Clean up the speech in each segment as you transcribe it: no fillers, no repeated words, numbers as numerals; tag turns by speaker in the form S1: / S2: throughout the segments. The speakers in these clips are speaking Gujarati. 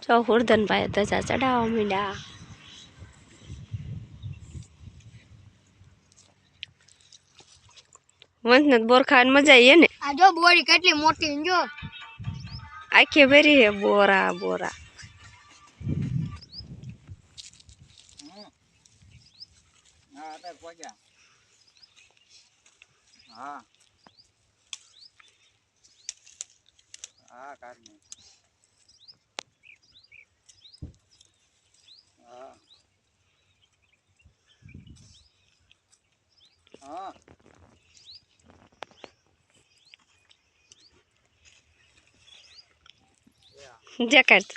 S1: જો હુરધનભાઈ ધજા ચડાવવા માંડ્યા. વંશને બોર ખાવાની મજા આવી ને.
S2: આ જો બોરી કેટલી મોટી જો
S1: આખી ભરી હે બોરા બોરા.
S3: હા અત્યારે પહોંચ્યા. હા હા કાઢ હા હા
S1: જેકેટ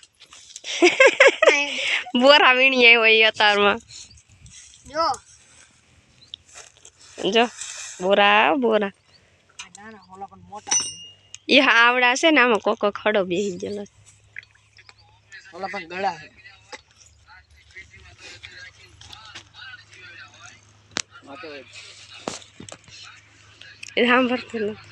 S1: બોરા વીણી આવ્યો અતારમાં.
S2: જો
S1: જો બોરા બોરા
S3: નાના ઓલા પણ મોટા
S1: એ આવડા છે ને આમાં કોકો ખડો બેસી ગયેલો.
S3: ઓલા પણ ગળા છે.
S1: એ સાંભળતું નથી.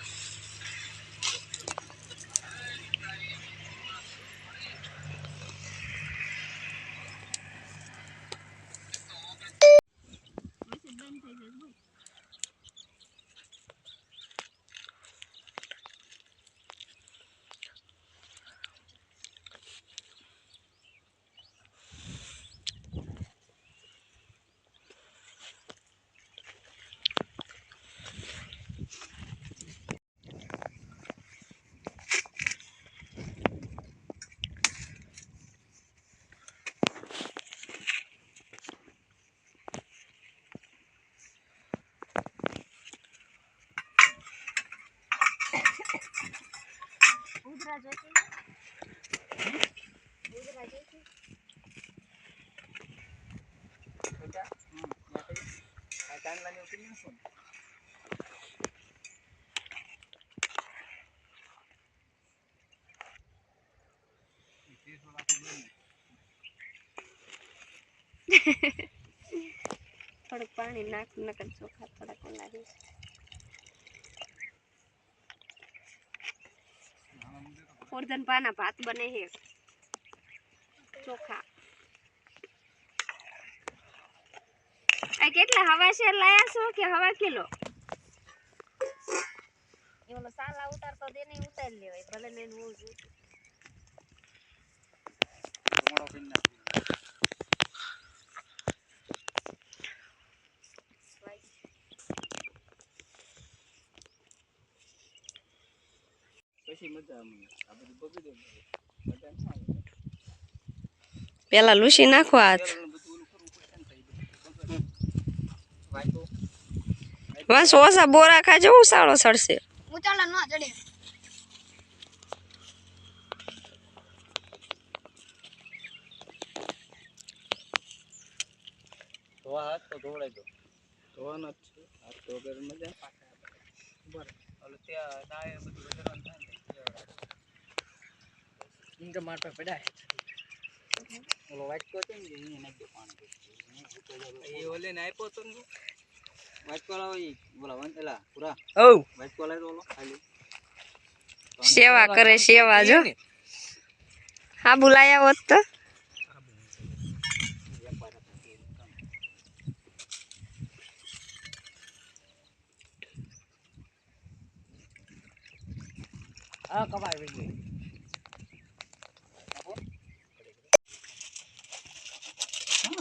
S2: ઉધરા જોતી ઉધરા જોતી
S3: આ ચાંદલાની ઉપર નાખો ને.
S1: થોડુંક પાણી નાખ નકર ચોખા થોડાક લાગે. ફોરધન પાના ભાત બને છે ચોખા. આ કેટલા હવા શેર લાયા છો કે હવા કિલો? એનો સાલા ઉતારતો દે નહીં ઉતારી લેવાય ભલે ને હું જોઉં.
S3: તમારો પિન નાખી. પછી મજા આવે. આ બધું બગડી દે મજા ન આવે.
S1: પેલા લૂસી નાખો હાથ. બસ ઓછા બોરા ખાજો ઉસાળો સડશે.
S2: ઉચાલા નો ચડે
S3: તો હાથ તો ધોળાઈ દો. ધોવાનો જ છે. હાથ તો વગર મજા પાછા બરાબર. ઓલું ત્યાં દાય બધું વધારવાનું થાય ને ઇનકે મારતા પડ્યા. ઓલો વાટકો છે ને અહીંયા નાખી દે પાણી. એ ઓલે ને આપ્યો તો ને વાટકો લાવો ઈ બોલા વંતેલા પૂરા. ઓ વાટકો લાવ્યો ઓલો ખાલી
S1: સેવા કરે સેવા જો. હા બોલાયા હોત તો.
S3: હા કમાઈ ગઈ.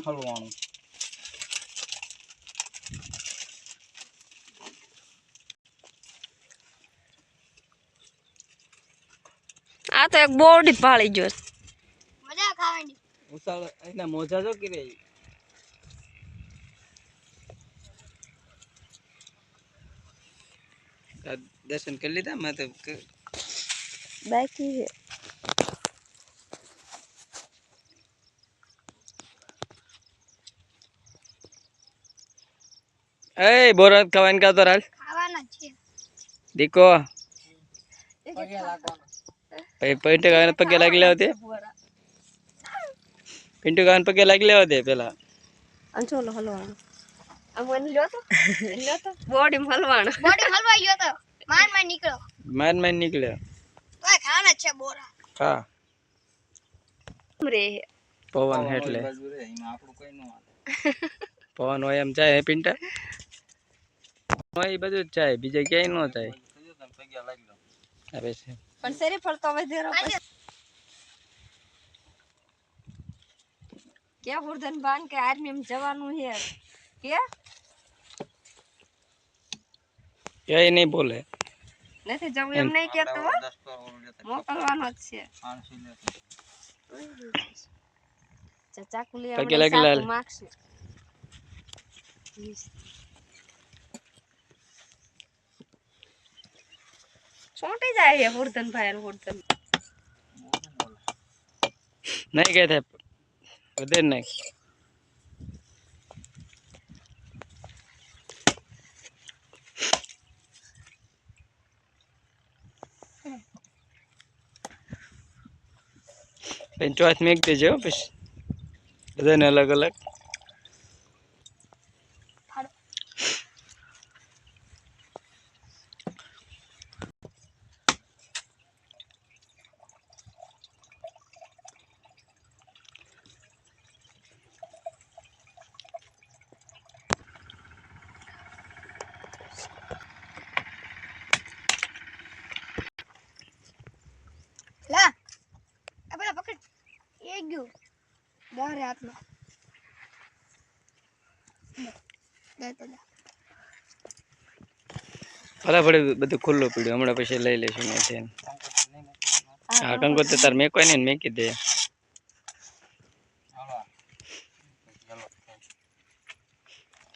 S3: હલવાનું
S1: આ તો એક બોડી પાળી ગયો.
S2: મજા ખાવાની
S3: ઉસાળ એના મોજા જો કે રે દર્શન કરી લીધા મેં તો
S1: બાકી છે.
S3: એ બોરત ખાવાનું કા તો રાલ
S2: ખાવાના છે
S3: દીકો પગે લાગવાનો પિન્ટુ કાન પગે લાગી લેવા દે. પિન્ટુ કાન પગે લાગી લેવા દે પેલા.
S1: અંચોલો હલવાનો આમ લ્યો તો બોડી હલવાનો.
S2: બોડી હલવાઈ ગયો તો માર નીકળ્યો.
S3: માર નીકળ્યો
S2: તોય ખાવાના છે બોરા.
S3: હા
S1: રે
S4: પવન એટલે
S3: બાજુ રે એમાં આપણું કઈ ન હાલે.
S4: પવન હોય એમ જાય પિંટા હોય એ બધું જ જાય બીજે ક્યાંય ન જાય
S3: પગ્યા લાગી લો.
S4: હવે છે
S1: પણ શેરી ફરતો વધેરો કે હુરધન બાન કે આર્મી માં જવાનું છે કે
S4: ક્યાંય નહીં બોલે
S1: નથી જવું એમ નહીં કેતો હો.
S3: 10 તો ઓલું લેતા
S1: મોકલવાનો જ છે
S3: પાંચસી લેતા.
S1: ચાકુલી
S4: પગે લાગી લાલ.
S1: માગશે છોટી જાય છે હુરધન ભાઈ અને હુરધન
S4: નહીં કે થાય વધે નહીં ચોથ મેક દેજો પછી બધાને અલગ અલગ
S2: લા આ પેલા પકડ એ ગયું બારે હાથમાં દે તો દે
S4: ભલે ભલે બધું ખુલ્લું પડ્યું હમણાં પછી લઈ લઈશું ને છે હા કંકોત્રી તાર મેકવાય ને મેકી દે
S3: હાલો.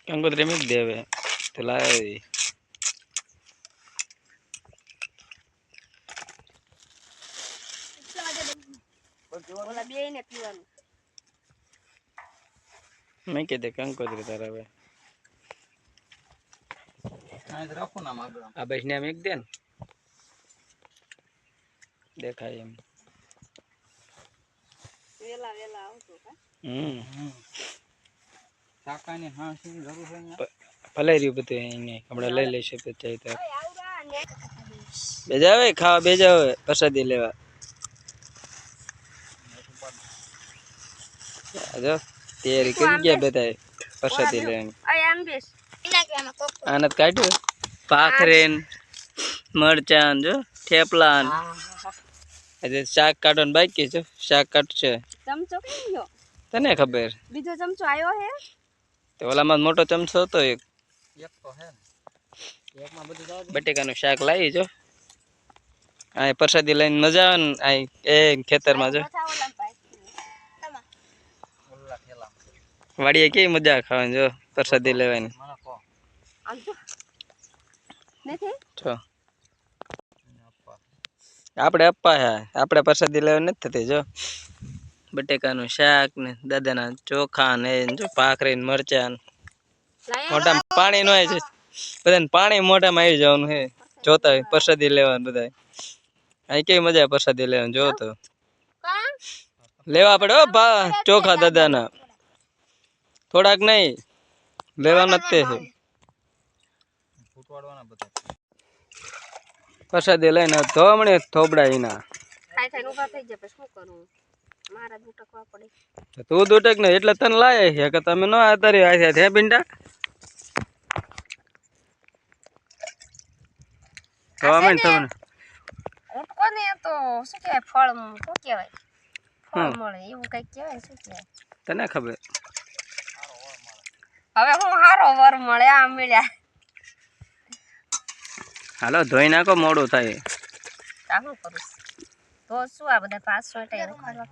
S4: કંકોત્રી મેક દે હવે તો લાવે
S1: ઓલા બે ને પીવાનું
S4: મેકી દે કંકોત્રી તાર હવે
S3: આ જ રાખો ને આમ આગળ.
S4: આ બસ ને મેક દે ને દેખાય એમ
S1: વેલા વેલા આવતો કા
S3: કાકાની હાંસની જરૂર છે ને.
S4: ભલે રહ્યું બધું એને હમણાં લઈ લઈશું પછી તો
S1: ઓય આવરા ને
S4: બેજા હવે ખાવા બેજા હવે પ્રસાદી લેવા જો તૈયારી કરી ગયા બધા પ્રસાદી લેવાની
S1: ઓય આમ બેસ
S2: એના કે આમાં કોક
S4: આનંદ કાઢ્યું ભાખરેન મરચાં જો થેપલાન આજે શાક કાઢવાનું બાકી છે શાક કાઢશે
S1: ચમચો કેમ ગયો
S4: તને ખબર
S1: બીજો ચમચો આવ્યો હે
S4: તો ઓલામાં મોટો ચમચો હતો એક
S3: એક તો હે ને એકમાં બધું જાવ દે.
S4: બટેકાનું શાક લાવી જો આ પ્રસાદી લઈને મજા આવે ને આ એ ખેતરમાં જો
S1: બધા ઓલા ભાઈ
S2: તમા
S3: ઓલા થેલા
S4: વાડીએ કેવી મજા ખાવાની જો પ્રસાદી લેવાની
S3: મને કહો
S1: આમ તો નથી
S4: જો
S3: એને આપવા.
S4: આપણે અપ્પા હે આપણે પ્રસાદી લેવા નથી થતી જો બટેકાનું શાક ને દાદાના ચોખા ને જો ભાખરી ને મરચાં મોઢામાં પાણી નો આવી બધાને પાણી મોઢામાં આવી જવાનું હે જોતા હોય પ્રસાદી લેવાનું બધા અહીં કેવી મજા આવે પ્રસાદી લેવાની જો તો
S1: કા
S4: લેવા પડે હો ચોખા દાદાના થોડાક નહીં લેવાના જ તે છે
S3: ફૂટવાડવાના બધા.
S4: પ્રસાદી લઈને ધોમણે થોબડા એના
S1: ખાઈ ખાઈને ઊભા થઈ જાય પછી શું કરું મારા દુટકવા પડે
S4: તું દૂટક ને એટલે તને લાય છે કે તમે ન આતારી આવ્યા હે પિંડા ધોવા તમને
S1: ઉટકો ને તો શું કહેવાય ફળ શું કહેવાય ફળ મળે એવું કઈક કહેવાય શું કહેવાય
S4: તને ખબર
S1: હવે હું હારો વર મળે આ મળ્યા
S4: હાલો ધોઈ નાખો મોડું થાય
S1: આ શું કરું તો શું આ બધા 500 ટાઈમ ખાવા